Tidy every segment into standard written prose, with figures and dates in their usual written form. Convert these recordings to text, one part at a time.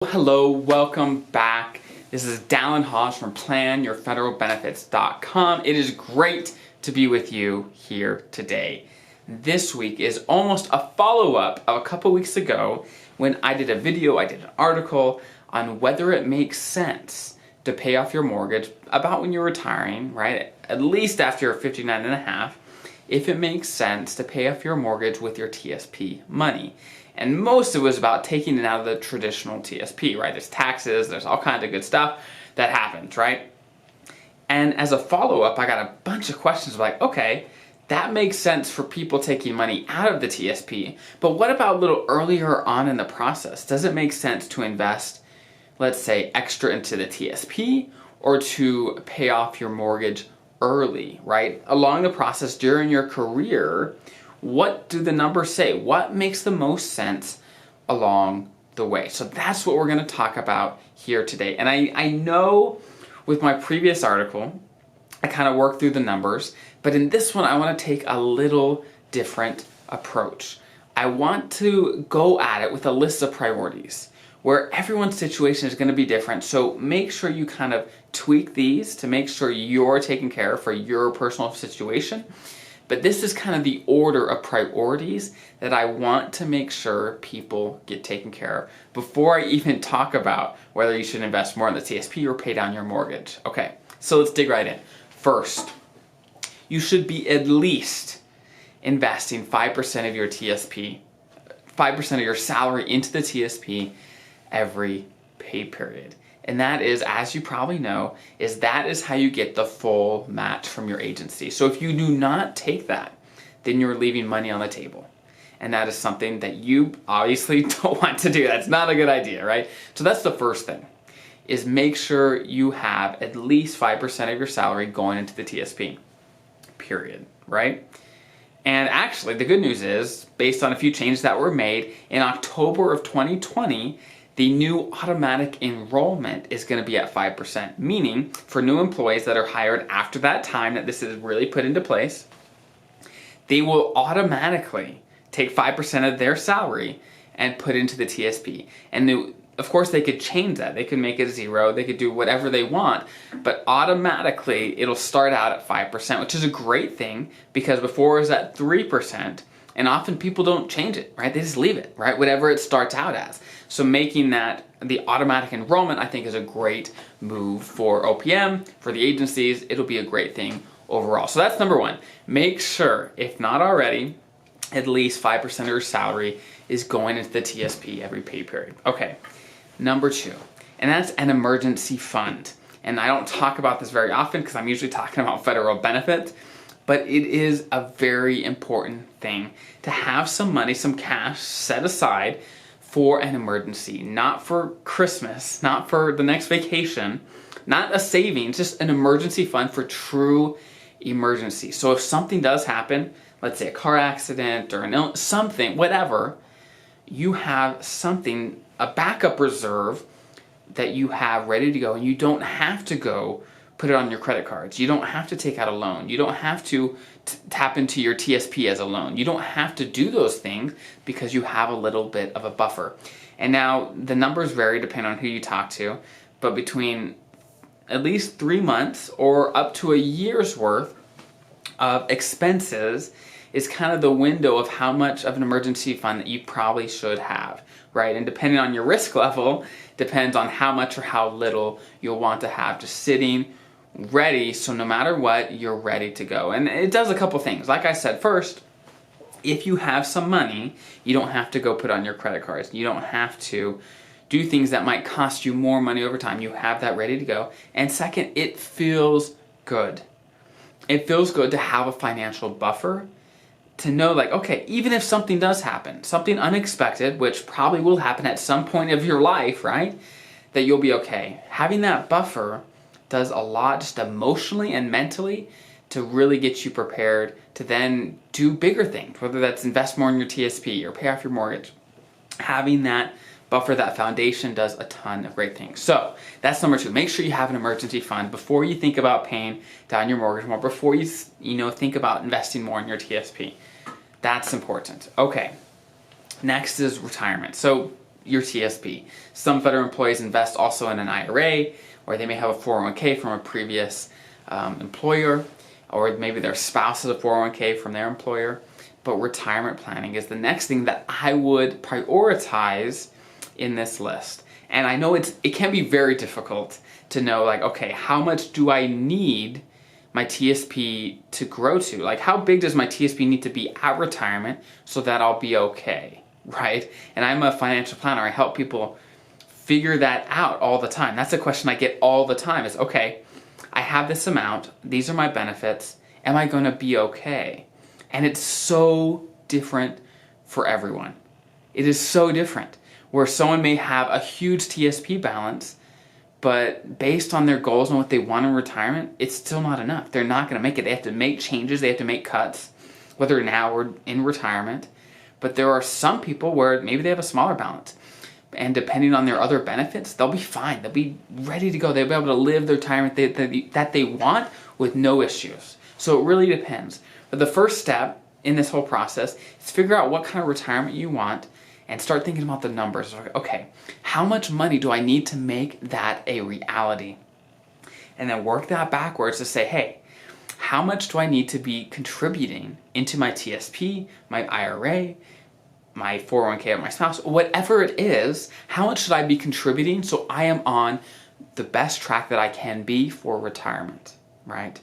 Hello, welcome back. This is Dallen Haws from PlanYourFederalBenefits.com. It is great to be with you here today. This week is almost a follow-up of a couple weeks ago when I did a video, I did an article on whether it makes sense to pay off your mortgage about when you're retiring, right? At least after you're 59 and a half, if it makes sense to pay off your mortgage with your TSP money. And most of it was about taking it out of the traditional TSP, right? There's taxes, there's all kinds of good stuff that happens, right? And as a follow-up, I got a bunch of questions like, okay, that makes sense for people taking money out of the TSP, but what about a little earlier on in the process? Does it make sense to invest, let's say, extra into the TSP or to pay off your mortgage early, right? Along the process during your career, what do the numbers say? What makes the most sense along the way? So that's what we're going to talk about here today. And I know with my previous article, I kind of worked through the numbers, but in this one, I want to take a little different approach. I want to go at it with a list of priorities where everyone's situation is going to be different. So make sure you kind of tweak these to make sure you're taken care of for your personal situation. But this is kind of the order of priorities that I want to make sure people get taken care of before I even talk about whether you should invest more in the TSP or pay down your mortgage. Okay, so let's dig right in. First, you should be at least investing 5% of your TSP, 5% of your salary into the TSP every pay period. And that is, as you probably know, that is how you get the full match from your agency. So if you do not take that, then you're leaving money on the table. And that is something that you obviously don't want to do. That's not a good idea, right? So that's the first thing, is make sure you have at least 5% of your salary going into the TSP, period, right? And actually, the good news is, based on a few changes that were made, in October of 2020, the new automatic enrollment is going to be at 5%, meaning for new employees that are hired after that time that this is really put into place, they will automatically take 5% of their salary and put into the TSP. And of course, they could change that. They could make it 0. They could do whatever they want, but automatically it'll start out at 5%, which is a great thing because before it was at 3%. And often people don't change it, right? They just leave it, right? Whatever it starts out as. So making that the automatic enrollment, I think, is a great move for OPM, for the agencies. It'll be a great thing overall. So that's number one. Make sure, if not already, at least 5% of your salary is going into the TSP every pay period. Okay, number two, and that's an emergency fund. And I don't talk about this very often because I'm usually talking about federal benefits, but it is a very important thing to have some money, some cash set aside for an emergency, not for Christmas, not for the next vacation, not a savings, just an emergency fund for true emergency. So if something does happen, let's say a car accident or an illness, something, whatever, you have something, a backup reserve that you have ready to go, and you don't have to go put it on your credit cards. You don't have to take out a loan. You don't have to tap into your TSP as a loan. You don't have to do those things because you have a little bit of a buffer. And now the numbers vary depending on who you talk to, but between at least 3 months or up to a year's worth of expenses is kind of the window of how much of an emergency fund that you probably should have, right? And depending on your risk level, depends on how much or how little you'll want to have just sitting ready, so no matter what, you're ready to go. And it does a couple things. Like I said, first, if you have some money, you don't have to go put on your credit cards. You don't have to do things that might cost you more money over time. You have that ready to go. And second, it feels good. It feels good to have a financial buffer, to know like, okay, even if something does happen, something unexpected, which probably will happen at some point of your life, right, that you'll be okay. Having that buffer does a lot just emotionally and mentally to really get you prepared to then do bigger things, whether that's invest more in your TSP or pay off your mortgage. Having that buffer, that foundation, does a ton of great things. So that's number two. Make sure you have an emergency fund before you think about paying down your mortgage more, before you think about investing more in your TSP. That's important. Okay, next is retirement. So your TSP. Some federal employees invest also in an IRA, or they may have a 401k from a previous employer, or maybe their spouse has a 401k from their employer. But retirement planning is the next thing that I would prioritize in this list. And I know it can be very difficult to know, like, okay, how much do I need my TSP to grow to? Like, how big does my TSP need to be at retirement so that I'll be okay, right? And I'm a financial planner. I help people figure that out all the time. That's a question I get all the time is, okay, I have this amount. These are my benefits. Am I going to be okay? And it's so different for everyone. It is so different. Where someone may have a huge TSP balance, but based on their goals and what they want in retirement, it's still not enough. They're not going to make it. They have to make changes. They have to make cuts, whether now or in retirement. But there are some people where maybe they have a smaller balance. And depending on their other benefits, they'll be fine. They'll be ready to go. They'll be able to live the retirement that they want with no issues. So it really depends. But the first step in this whole process is figure out what kind of retirement you want and start thinking about the numbers. Okay, how much money do I need to make that a reality? And then work that backwards to say, hey, how much do I need to be contributing into my TSP, my IRA, my 401k, or my spouse, whatever it is, how much should I be contributing so I am on the best track that I can be for retirement, right?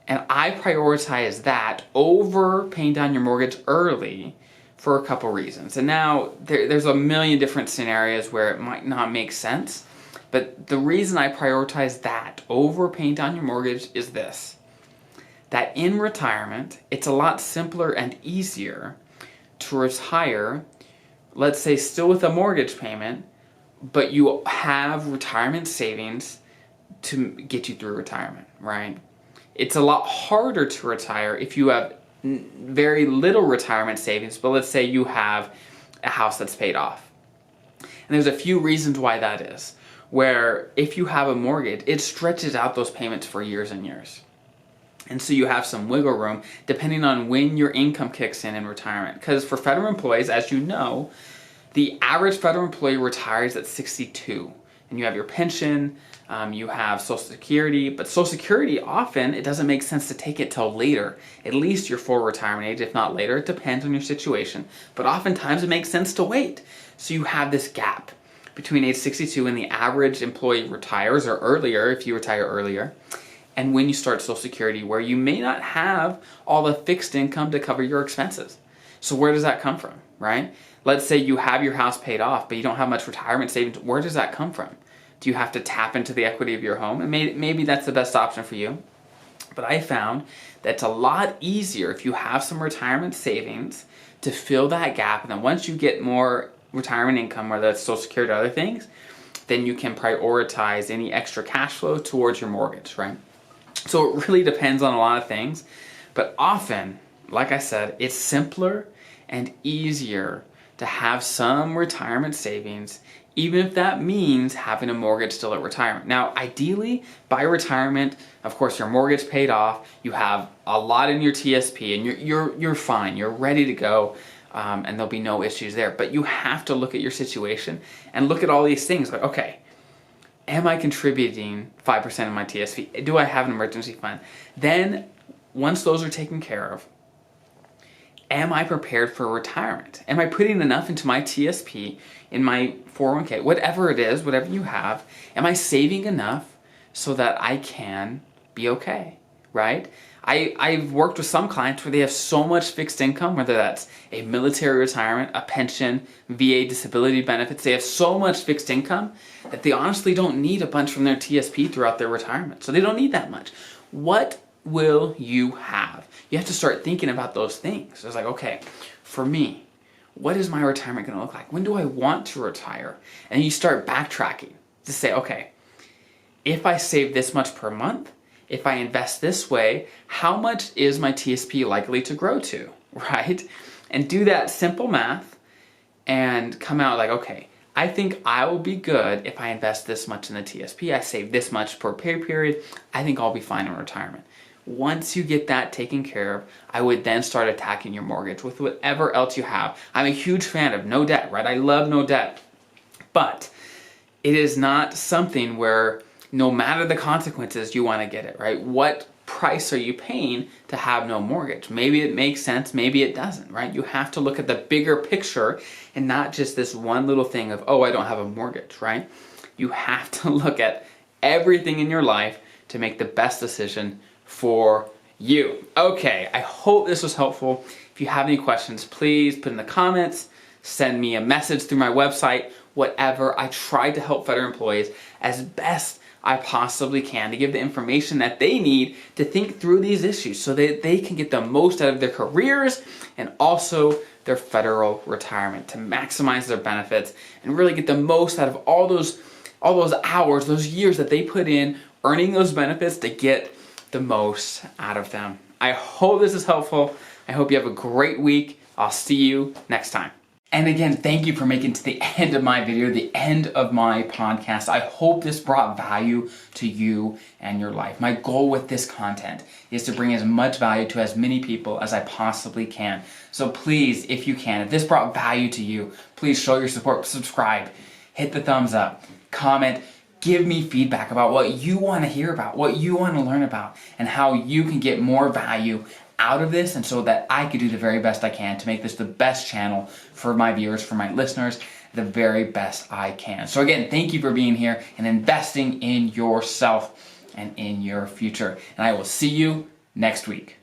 And I prioritize that over paying down your mortgage early for a couple reasons. And now there's a million different scenarios where it might not make sense, but the reason I prioritize that over paying down your mortgage is this: that in retirement, it's a lot simpler and easier to retire, let's say still with a mortgage payment, but you have retirement savings to get you through retirement, right? It's a lot harder to retire if you have very little retirement savings, but let's say you have a house that's paid off. And there's a few reasons why that is, where if you have a mortgage, it stretches out those payments for years and years. And so you have some wiggle room depending on when your income kicks in retirement. Because for federal employees, as you know, the average federal employee retires at 62. And you have your pension, you have Social Security, but Social Security often, it doesn't make sense to take it till later, at least your full retirement age, if not later. It depends on your situation, but oftentimes it makes sense to wait. So you have this gap between age 62 and the average employee retires, or earlier if you retire earlier, and when you start Social Security, where you may not have all the fixed income to cover your expenses. So where does that come from, right? Let's say you have your house paid off, but you don't have much retirement savings. Where does that come from? Do you have to tap into the equity of your home? And maybe that's the best option for you. But I found that it's a lot easier if you have some retirement savings to fill that gap. And then once you get more retirement income, whether that's Social Security or other things, then you can prioritize any extra cash flow towards your mortgage, right? So it really depends on a lot of things. But often, like I said, it's simpler and easier to have some retirement savings, even if that means having a mortgage still at retirement. Now, ideally, by retirement, of course, your mortgage paid off, you have a lot in your TSP, and you're fine, you're ready to go, and there'll be no issues there. But you have to look at your situation and look at all these things, like, okay, am I contributing 5% of my TSP? Do I have an emergency fund? Then, once those are taken care of, am I prepared for retirement? Am I putting enough into my TSP, in my 401k, whatever it is, whatever you have? Am I saving enough so that I can be okay, right? I've worked with some clients where they have so much fixed income, whether that's a military retirement, a pension, VA disability benefits. They have so much fixed income that they honestly don't need a bunch from their TSP throughout their retirement. So they don't need that much. What will you have? You have to start thinking about those things. It's like, okay, for me, what is my retirement going to look like? When do I want to retire? And you start backtracking to say, okay, if I save this much per month, if I invest this way, how much is my TSP likely to grow to, right? And do that simple math and come out like, okay, I think I will be good if I invest this much in the TSP. I save this much per pay period. I think I'll be fine in retirement. Once you get that taken care of, I would then start attacking your mortgage with whatever else you have. I'm a huge fan of no debt, right? I love no debt. But it is not something where no matter the consequences, you want to get it, right? What price are you paying to have no mortgage? Maybe it makes sense, maybe it doesn't, right? You have to look at the bigger picture and not just this one little thing of, oh, I don't have a mortgage, right? You have to look at everything in your life to make the best decision for you. Okay, I hope this was helpful. If you have any questions, please put in the comments, send me a message through my website, whatever. I try to help federal employees as best I possibly can to give the information that they need to think through these issues so that they can get the most out of their careers and also their federal retirement, to maximize their benefits and really get the most out of all those hours, those years that they put in earning those benefits to get the most out of them. I hope this is helpful. I hope you have a great week. I'll see you next time. And again, thank you for making it to the end of my video, the end of my podcast. I hope this brought value to you and your life. My goal with this content is to bring as much value to as many people as I possibly can. So please, if you can, if this brought value to you, please show your support, subscribe, hit the thumbs up, comment, give me feedback about what you want to hear about, what you want to learn about, and how you can get more value out of this, and so that I could do the very best I can to make this the best channel for my viewers, for my listeners, the very best I can. So again, thank you for being here and investing in yourself and in your future. And I will see you next week.